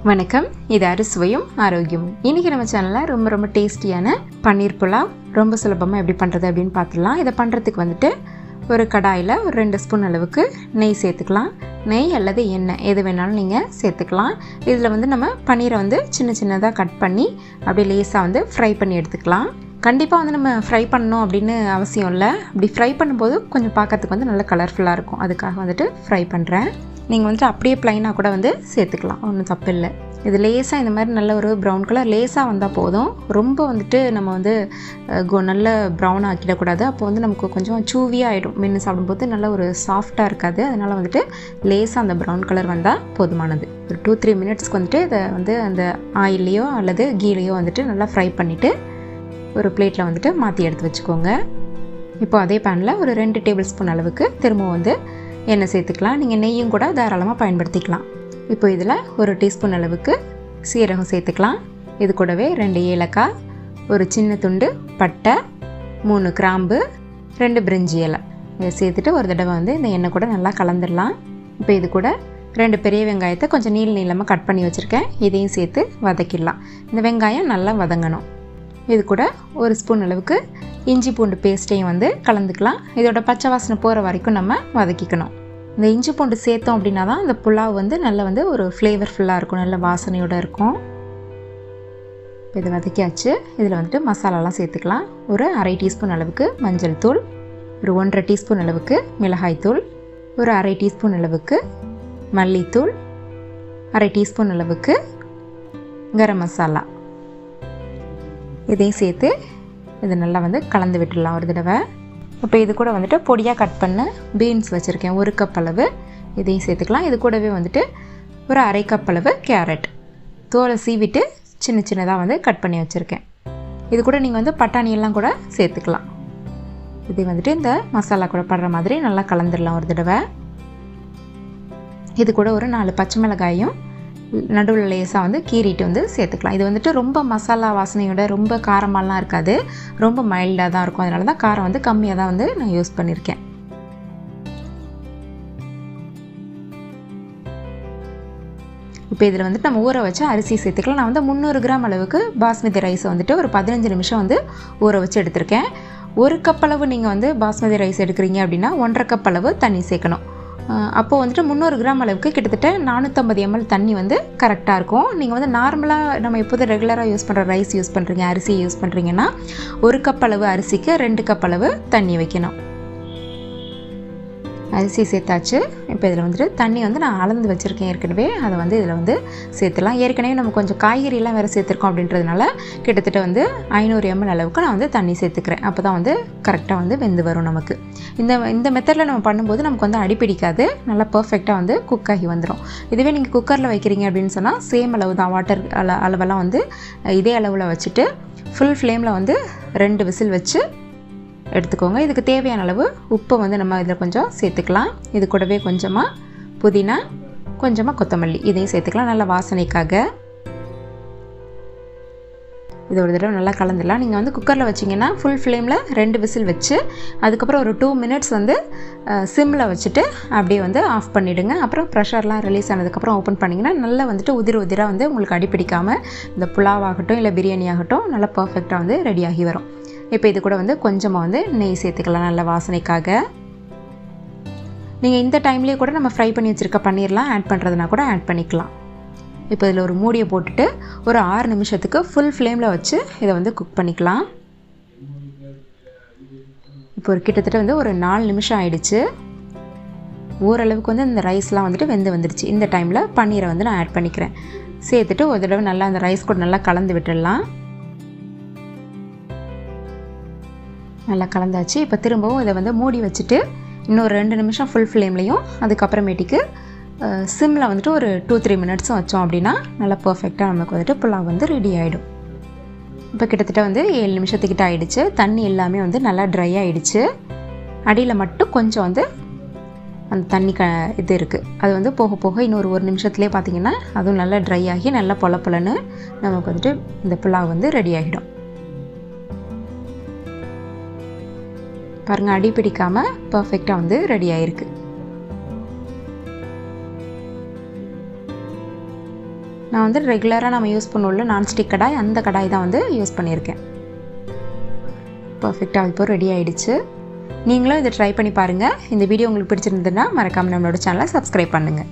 வணக்கம், இது அறுசுவையும் ஆரோக்கியமும். இன்றைக்கி நம்ம சேனலில் ரொம்ப டேஸ்டியான பன்னீர் புலாவ் ரொம்ப சுலபமாக எப்படி பண்ணுறது அப்படின்னு பார்த்துடலாம். இதை பண்ணுறதுக்கு வந்துட்டு ஒரு கடாயில் ஒரு 2 ஸ்பூன் அளவுக்கு நெய் சேர்த்துக்கலாம். நெய் அல்லது எண்ணெய் எது வேணாலும் நீங்கள் சேர்த்துக்கலாம். இதில் வந்து நம்ம பன்னீரை வந்து சின்னதாக கட் பண்ணி அப்படியே லேசாக வந்து ஃப்ரை பண்ணி எடுத்துக்கலாம். கண்டிப்பாக வந்து நம்ம ஃப்ரை பண்ணணும் அப்படின்னு அவசியம் இல்லை. அப்படி ஃப்ரை பண்ணும்போது கொஞ்சம் பார்க்கறதுக்கு வந்து நல்லா கலர்ஃபுல்லாக இருக்கும். அதுக்காக வந்துட்டு ஃப்ரை பண்ணுறேன். நீங்கள் வந்துட்டு அப்படியே ப்ளைனாக கூட வந்து சேர்த்துக்கலாம், ஒன்றும் தப்பு இல்லை. இது லேசாக இந்த மாதிரி நல்ல ஒரு ப்ரௌன் கலர் லேசாக வந்தால் போதும். ரொம்ப வந்துட்டு நம்ம வந்து நல்ல ப்ரௌன் ஆக்கிடக்கூடாது. அப்போ வந்து நமக்கு கொஞ்சம் சூவியாக ஆகிடும். மென்று சாப்பிடும்போது நல்ல ஒரு சாஃப்டாக இருக்காது. அதனால் வந்துட்டு லேசாக அந்த ப்ரௌன் கலர் வந்தால் போதுமானது. ஒரு 2-3 மினிட்ஸ்க்கு வந்துட்டு இதை வந்து அந்த ஆயிலையோ அல்லது கீலையோ வந்துட்டு நல்லா ஃப்ரை பண்ணிவிட்டு ஒரு பிளேட்டில் வந்துட்டு மாற்றி எடுத்து வச்சுக்கோங்க. இப்போ அதே பேனில் ஒரு 2 டேபிள் ஸ்பூன் அளவுக்கு திரும்பவும் வந்து எண்ணெய் சேர்த்துக்கலாம். நீங்கள் நெய்யும் கூட தாராளமாக பயன்படுத்திக்கலாம். இப்போ இதில் ஒரு டீஸ்பூன் அளவுக்கு சீரகம் சேர்த்துக்கலாம். இது கூடவே 2 ஏலக்காய், ஒரு சின்ன துண்டு பட்டை, 3 கிராம்பு, 2 பிரிஞ்சி இலை இதை சேர்த்துட்டு ஒரு தடவை வந்து இந்த எண்ணெய் கூட நல்லா கலந்துடலாம். இப்போ இது கூட 2 பெரிய வெங்காயத்தை கொஞ்சம் நீளமாக கட் பண்ணி வச்சுருக்கேன். இதையும் சேர்த்து வதக்கிடலாம். இந்த வெங்காயம் நல்லா வதங்கணும். இது கூட ஒரு ஸ்பூன் அளவுக்கு இஞ்சி பூண்டு பேஸ்ட்டையும் வந்து கலந்துக்கலாம். இதோட பச்சை வாசனை போகிற வரைக்கும் நம்ம வதக்கிக்கணும். இந்த இஞ்சி பூண்டு சேர்த்தோம் அப்படின்னா தான் இந்த புலாவ் வந்து நல்லா வந்து ஒரு ஃப்ளேவர்ஃபுல்லாக இருக்கும், நல்ல வாசனையோடு இருக்கும். இதை வதக்கியாச்சு. இதில் வந்துட்டு மசாலாலாம் சேர்த்துக்கலாம். ஒரு 1/2 டீஸ்பூன் அளவுக்கு மஞ்சள் தூள், ஒரு 1/2 டீஸ்பூன் அளவுக்கு மிளகாய் தூள், ஒரு 1/2 டீஸ்பூன் அளவுக்கு மல்லித்தூள், 1/2 டீஸ்பூன் அளவுக்கு கரம் மசாலா இதையும் சேர்த்து இது நல்லா வந்து கலந்து விட்டுடலாம் ஒரு தடவை. இப்போ இது கூட வந்துட்டு பொடியாக கட் பண்ண பீன்ஸ் வச்சுருக்கேன், 1 கப் அளவு. இதையும் சேர்த்துக்கலாம். இது கூடவே வந்துட்டு ஒரு 1/2 கப் அளவு கேரட் தோலை சீவிட்டு சின்னதாக வந்து கட் பண்ணி வச்சுருக்கேன். இது கூட நீங்கள் வந்து பட்டாணியெல்லாம் கூட சேர்த்துக்கலாம். இதை வந்துட்டு இந்த மசாலா கூட படுற மாதிரி நல்லா கலந்துடலாம் ஒரு தடவை. இது கூட ஒரு 4 பச்சை மிளகாயும் நடுவில் லேசாக வந்து கீறிட்டு வந்து சேர்த்துக்கலாம். இது வந்துட்டு ரொம்ப மசாலா வாசனையோட ரொம்ப காரமாலாம் இருக்காது, ரொம்ப மைல்டாக தான் இருக்கும். அதனால தான் காரம் வந்து கம்மியாக தான் வந்து நான் யூஸ் பண்ணியிருக்கேன். இப்போ இதில் வந்துட்டு நம்ம ஊற வச்சு அரிசி சேர்த்துக்கலாம். நான் வந்து 300 கிராம் அளவுக்கு பாஸ்மதி ரைஸை வந்துட்டு ஒரு 15 நிமிஷம் வந்து ஊற வச்சு எடுத்திருக்கேன். 1 கப் அளவு நீங்கள் வந்து பாஸ்மதி ரைஸ் எடுக்கிறீங்க அப்படின்னா 1.5 கப் அளவு தண்ணி சேர்க்கணும். அப்போது வந்துட்டு 300 கிராம் அளவுக்கு கிட்டத்தட்ட 450 ml தண்ணி வந்து கரெக்டாக இருக்கும். நீங்கள் வந்து நார்மலாக நம்ம எப்போதும் ரெகுலராக யூஸ் பண்ணுற ரைஸ் யூஸ் பண்ணுறீங்க, அரிசி யூஸ் பண்ணுறீங்கன்னா 1 கப் அளவு அரிசிக்கு 2 கப் அளவு தண்ணி வைக்கணும். அரிசி சேர்த்தாச்சு. இப்போ இதில் வந்துட்டு தண்ணி வந்து நான் அளந்து வச்சுருக்கேன் ஏற்கனவே, அதை வந்து இதில் வந்து சேர்த்துலாம். ஏற்கனவே நம்ம கொஞ்சம் காய்கறியெல்லாம் வேறு சேர்த்துருக்கோம் அப்படின்றதுனால கிட்டத்தட்ட வந்து 500 ml அளவுக்கு நான் வந்து தண்ணி சேர்த்துக்கிறேன். அப்போ தான் வந்து கரெக்டாக வந்து வெந்து வரும் நமக்கு. இந்த மெத்தடில் நம்ம பண்ணும்போது நமக்கு வந்து அடிப்பிடிக்காது, நல்லா பர்ஃபெக்டாக வந்து குக் ஆகி வந்துடும். இதுவே நீங்கள் குக்கரில் வைக்கிறீங்க அப்படின்னு சொன்னால் சேம் அளவு தான், வாட்டர் அளவெல்லாம் வந்து இதே அளவில் வச்சுட்டு ஃபுல் ஃப்ளேமில் வந்து 2 விசில் வச்சு எடுத்துக்கோங்க. இதுக்கு தேவையான அளவு உப்பை வந்து நம்ம இதில் கொஞ்சம் சேர்த்துக்கலாம். இது கூடவே கொஞ்சமாக புதினா, கொஞ்சமாக கொத்தமல்லி இதையும் சேர்த்துக்கலாம் நல்ல வாசனைக்காக. இது ஒரு தடவை நல்லா கலந்துடலாம். நீங்கள் வந்து குக்கரில் வச்சிங்கன்னா ஃபுல் ஃப்ளேமில் 2 விசில் வச்சு அதுக்கப்புறம் ஒரு 2 மினிட்ஸ் வந்து சிம்மில் வச்சுட்டு அப்படியே வந்து ஆஃப் பண்ணிவிடுங்க. அப்புறம் ப்ரெஷர்லாம் ரிலீஸ் ஆனதுக்கப்புறம் ஓப்பன் பண்ணிங்கன்னா நல்லா வந்துட்டு உதிராக வந்து உங்களுக்கு அடிப்பிடிக்காமல் இந்த புலாவ் ஆகட்டும் இல்லை பிரியாணி ஆகட்டும் நல்லா பர்ஃபெக்டாக வந்து ரெடியாகி வரும். இப்போ இது கூட வந்து கொஞ்சமாக வந்து நெய் சேர்த்துக்கலாம் நல்ல வாசனைக்காக. நீங்கள் இந்த டைம்லேயே கூட நம்ம ஃப்ரை பண்ணி வச்சுருக்க பன்னீர்லாம் ஆட் பண்ணுறதுனா கூட ஆட் பண்ணிக்கலாம். இப்போ இதில் ஒரு மூடியை போட்டுட்டு ஒரு 6 நிமிஷத்துக்கு ஃபுல் ஃப்ளேமில் வச்சு இதை வந்து குக் பண்ணிக்கலாம். இப்போ ஒரு கிட்டத்தட்ட வந்து ஒரு 4 நிமிஷம் ஆயிடுச்சு. ஓரளவுக்கு வந்து இந்த ரைஸ்லாம் வந்துட்டு வந்துடுச்சு. இந்த டைமில் பன்னீரை வந்து நான் ஆட் பண்ணிக்கிறேன். சேர்த்துட்டு ஒரு தடவை நல்லா அந்த ரைஸ் கூட நல்லா கலந்து விட்டுடலாம். நல்லா கலந்தாச்சு. இப்போ திரும்பவும் இதை வந்து மூடி வச்சுட்டு இன்னொரு 2 நிமிஷம் ஃபுல் ஃப்ளேம்லேயும் அதுக்கப்புறமேட்டிக்கு சிம்மில் வந்துட்டு ஒரு 2-3 மினிட்ஸும் வச்சோம் அப்படின்னா நல்லா பர்ஃபெக்டாக நமக்கு வந்துட்டு புலாவ் வந்து ரெடி ஆகிடும். இப்போ கிட்டத்தட்ட வந்து 7 நிமிஷத்துக்கிட்ட ஆகிடுச்சு. தண்ணி எல்லாமே வந்து நல்லா ட்ரை ஆகிடுச்சு. அடியில் மட்டும் கொஞ்சம் வந்து அந்த தண்ணி இது இருக்குது. அது வந்து போக போக இன்னொரு 1 நிமிஷத்துலேயே பார்த்திங்கன்னா அதுவும் நல்லா ட்ரை ஆகி நல்லா பொலன்னு நமக்கு வந்துட்டு இந்த புலாவ் வந்து ரெடி ஆகிடும். பாருங்கள், அடி பிடிக்காமல் பர்ஃபெக்டாக வந்து ரெடி ஆகிருக்கு. நான் வந்து ரெகுலராக நம்ம யூஸ் பண்ணுவோம்ல நான்ஸ்டிக் கடாய், அந்த கடாய் தான் வந்து யூஸ் பண்ணியிருக்கேன். பர்ஃபெக்டாக இப்போ ரெடி ஆகிடுச்சு. நீங்களும் இதை ட்ரை பண்ணி பாருங்கள். இந்த வீடியோ உங்களுக்கு பிடிச்சிருந்ததுன்னா மறக்காமல் நம்மளோட சேனலை சப்ஸ்கிரைப் பண்ணுங்கள்.